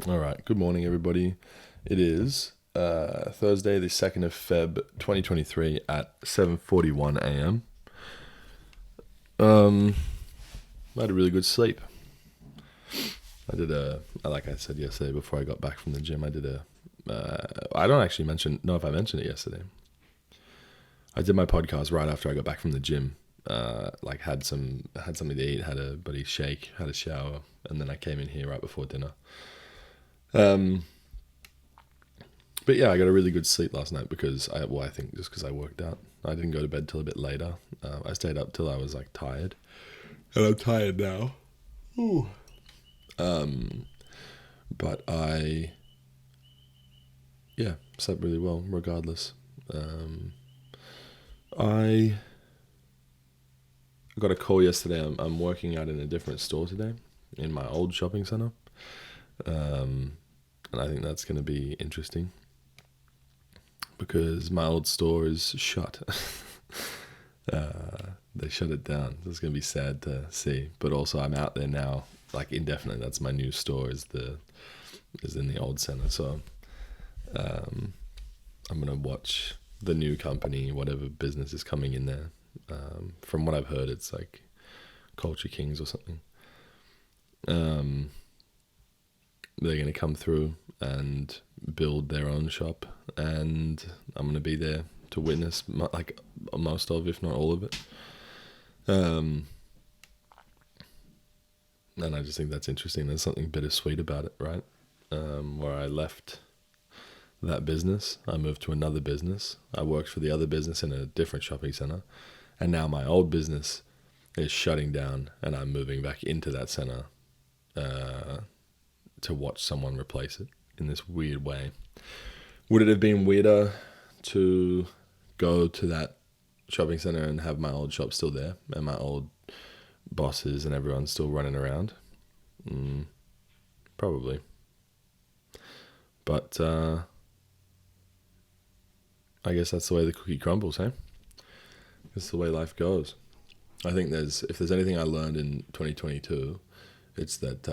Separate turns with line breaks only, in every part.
All right. Good morning, everybody. It is Thursday, the 2nd of Feb, 2023 at 7:41 a.m. I had a really good sleep. Like I said yesterday before I got back from the gym, I don't actually know if I mentioned it yesterday. I did my podcast right after I got back from the gym. Had something to eat, had a buddy shake, had a shower, and then I came in here right before dinner. But yeah, I got a really good sleep last night because I think just because I worked out. I didn't go to bed till a bit later. I stayed up till I was like tired, and I'm tired now. Ooh. But slept really well regardless. I got a call yesterday. I'm working out in a different store today, in my old shopping center, and I think that's going to be interesting because my old store is shut. They shut it down. It's going to be sad to see, but also I'm out there now, like indefinitely. That's my new store is in the old center. So I'm going to watch the new company, whatever business is coming in there. From what I've heard, it's like Culture Kings or something. They're going to come through and build their own shop, and I'm going to be there to witness like most of, if not all of it. And I just think that's interesting. There's something bittersweet about it, right? Where I left that business, I moved to another business. I worked for the other business in a different shopping center, and now my old business is shutting down, and I'm moving back into that center to watch someone replace it in this weird way. Would it have been weirder to go to that shopping center and have my old shop still there and my old bosses and everyone still running around? Probably. But I guess that's the way the cookie crumbles, hey? It's the way life goes. I think if there's anything I learned in 2022, it's that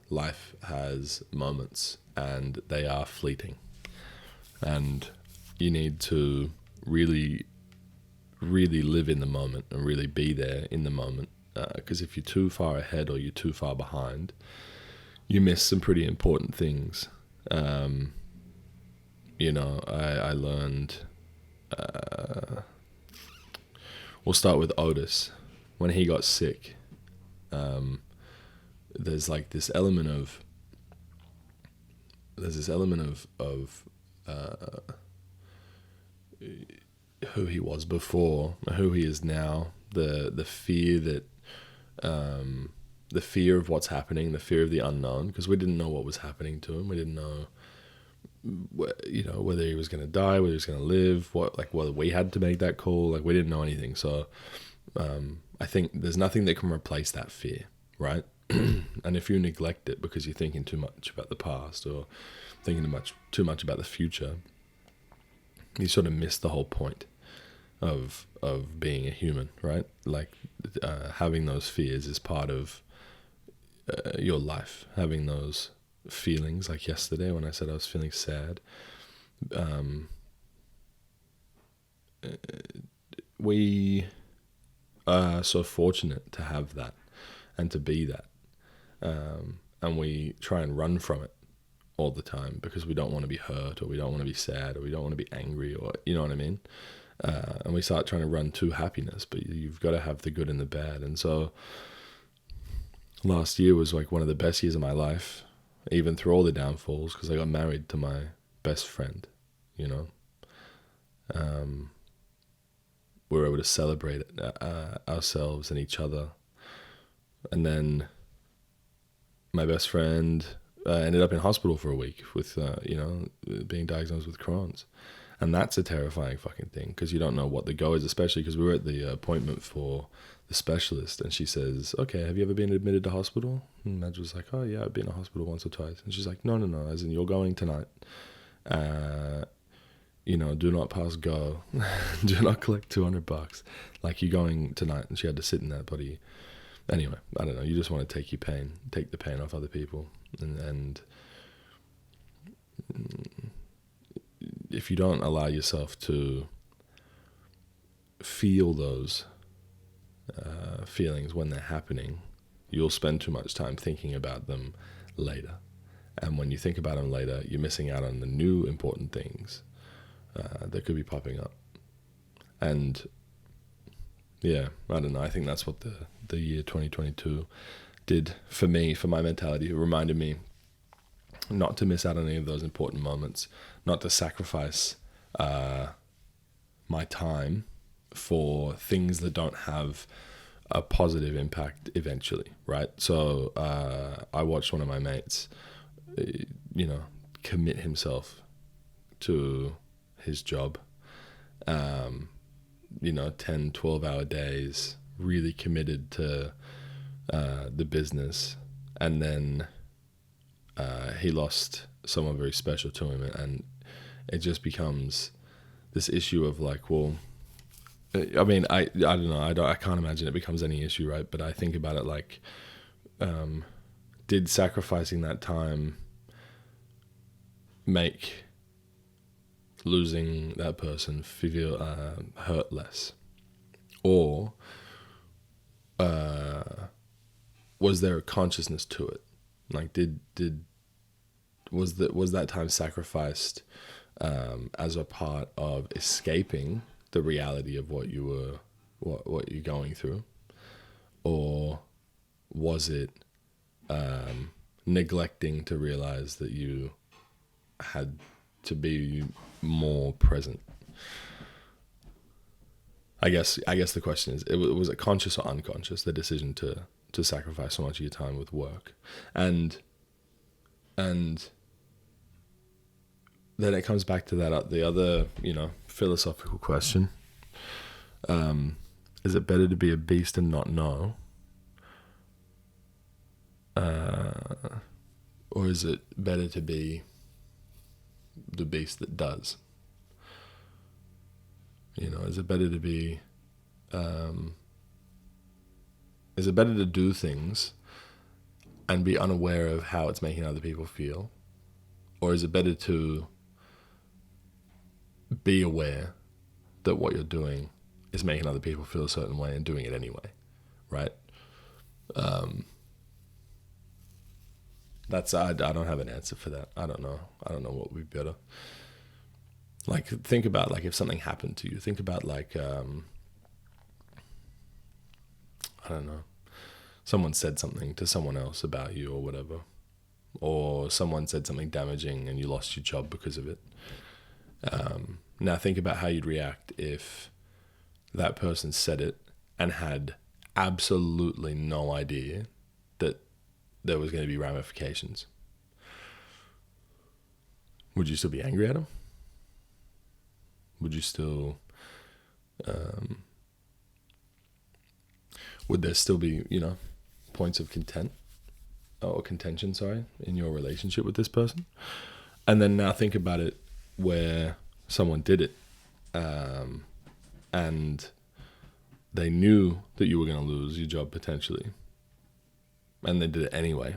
life has moments and they are fleeting. And you need to really, really live in the moment and really be there in the moment. Because if you're too far ahead or you're too far behind, you miss some pretty important things. I learned... we'll start with Otis. When he got sick, there's like this element of who he was before, who he is now, the fear that the fear of what's happening, the fear of the unknown, because we didn't know what was happening to him. We didn't know, whether he was going to die, whether he was going to live, whether we had to make that call. Like, we didn't know anything. So I think there's nothing that can replace that fear, right? And if you neglect it because you're thinking too much about the past or thinking too much about the future, you sort of miss the whole point of being a human, right? Like, having those fears is part of your life. Having those feelings, like yesterday when I said I was feeling sad, we are so fortunate to have that and to be that, and we try and run from it all the time because we don't want to be hurt, or we don't want to be sad, or we don't want to be angry, or you know what I mean. And we start trying to run to happiness, but you've got to have the good and the bad. And so last year was like one of the best years of my life, even through all the downfalls, because I got married to my best friend. We were able to celebrate ourselves and each other. And then my best friend ended up in hospital for a week with being diagnosed with Crohn's. And that's a terrifying fucking thing, because you don't know what the go is, especially because we were at the appointment for the specialist, and she says, "Okay, have you ever been admitted to hospital?" And Madge was like, "Oh yeah, I've been to hospital once or twice." And she's like, No, as in, you're going tonight. Do not pass go. Do not collect $200. Like, you're going tonight. And she had to sit in that body. Anyway, I don't know. You just want to take the pain off other people. And if you don't allow yourself to feel those feelings when they're happening, you'll spend too much time thinking about them later. And when you think about them later, you're missing out on the new important things that could be popping up. And yeah, I don't know. I think that's what the year 2022 did for me, for my mentality. It reminded me not to miss out on any of those important moments, not to sacrifice my time for things that don't have a positive impact eventually, right? So I watched one of my mates, commit himself to his job, 10, 12-hour days, really committed to the business. And then he lost someone very special to him. And it just becomes this issue of like, well, I mean, I don't know. I can't imagine it becomes any issue, right? But I think about it like, did sacrificing that time make losing that person feel hurt less, or was there a consciousness to it? Like, was that time sacrificed as a part of escaping the reality of what you're going through, or was it neglecting to realize that you had to be more present? I guess the question is, was it conscious or unconscious, the decision to sacrifice so much of your time with work? And then it comes back to the other, philosophical question. Is it better to be a beast and not know? Or is it better to be the beast that does? Is it better to be, is it better to do things and be unaware of how it's making other people feel? Or is it better to be aware that what you're doing is making other people feel a certain way and doing it anyway, right? I don't have an answer for that. I don't know what would be better. Like, think about, like, if something happened to you, think about, like, I don't know, someone said something to someone else about you or whatever, or someone said something damaging and you lost your job because of it. Now think about how you'd react if that person said it and had absolutely no idea that there was going to be ramifications. Would you still be angry at them? Would you still, would there still be, points of contention, in your relationship with this person? And then now think about it where someone did it, and they knew that you were going to lose your job potentially, and they did it anyway.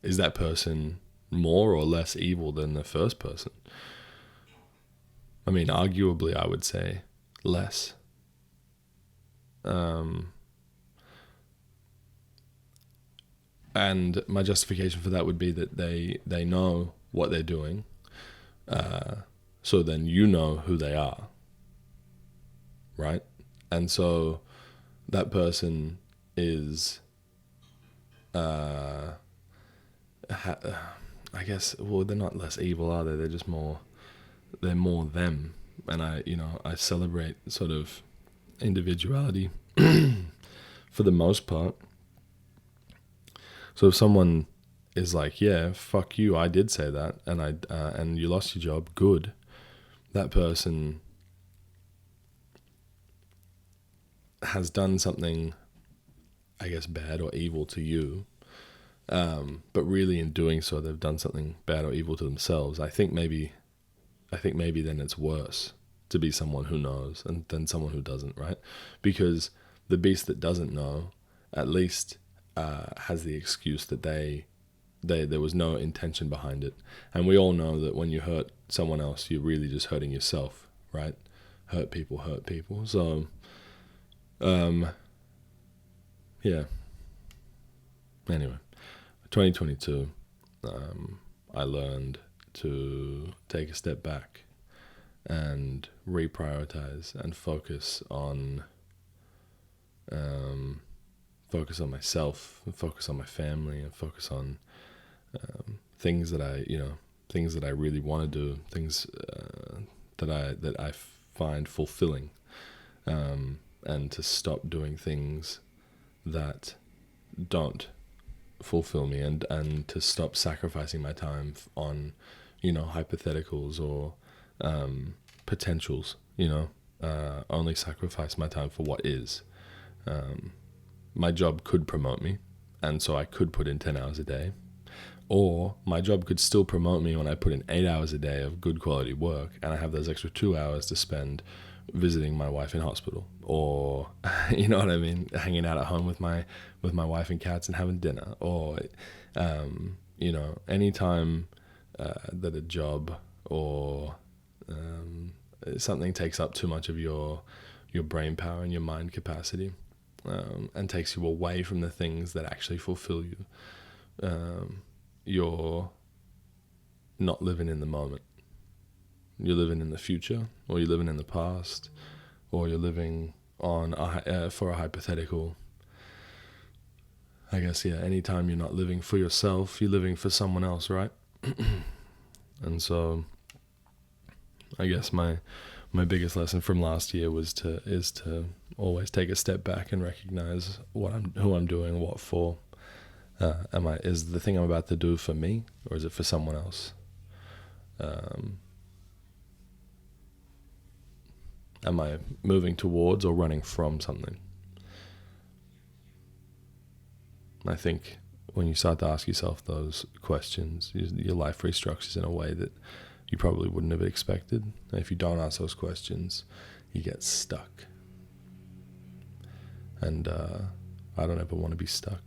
Is that person more or less evil than the first person? I mean, arguably, I would say less. And my justification for that would be that they know what they're doing, so then you know who they are, right? And so that person is, I guess, well, they're not less evil, are they? They're just they're more them. And I celebrate sort of individuality for the most part. So if someone is like, yeah, fuck you, I did say that, and you lost your job, good. That person has done something, I guess, bad or evil to you, but really in doing so, they've done something bad or evil to themselves. I think maybe then it's worse to be someone who knows than someone who doesn't, right? Because the beast that doesn't know, at least has the excuse that they there was no intention behind it. And we all know that when you hurt someone else, you're really just hurting yourself, right? Hurt people. So, yeah. Anyway, 2022, I learned to take a step back and reprioritize and focus on myself, and focus on my family, and focus on things that I really want to do, things that I find fulfilling, and to stop doing things that don't fulfill me, and to stop sacrificing my time on, hypotheticals or potentials. Only sacrifice my time for what is. My job could promote me, and so I could put in 10 hours a day. Or my job could still promote me when I put in 8 hours a day of good quality work, and I have those extra 2 hours to spend visiting my wife in hospital, or you know what I mean, hanging out at home with my wife and cats and having dinner, or any time that a job or something takes up too much of your brain power and your mind capacity, and takes you away from the things that actually fulfill you. You're not living in the moment. You're living in the future, or you're living in the past, or you're living on for a hypothetical. I guess, anytime you're not living for yourself, you're living for someone else, right? And so I guess my biggest lesson from last year is to always take a step back and recognize who I'm doing what for. Is the thing I'm about to do for me, or is it for someone else? Am I moving towards or running from something? I think when you start to ask yourself those questions, your life restructures in a way that you probably wouldn't have expected. And if you don't ask those questions, you get stuck. And I don't ever want to be stuck.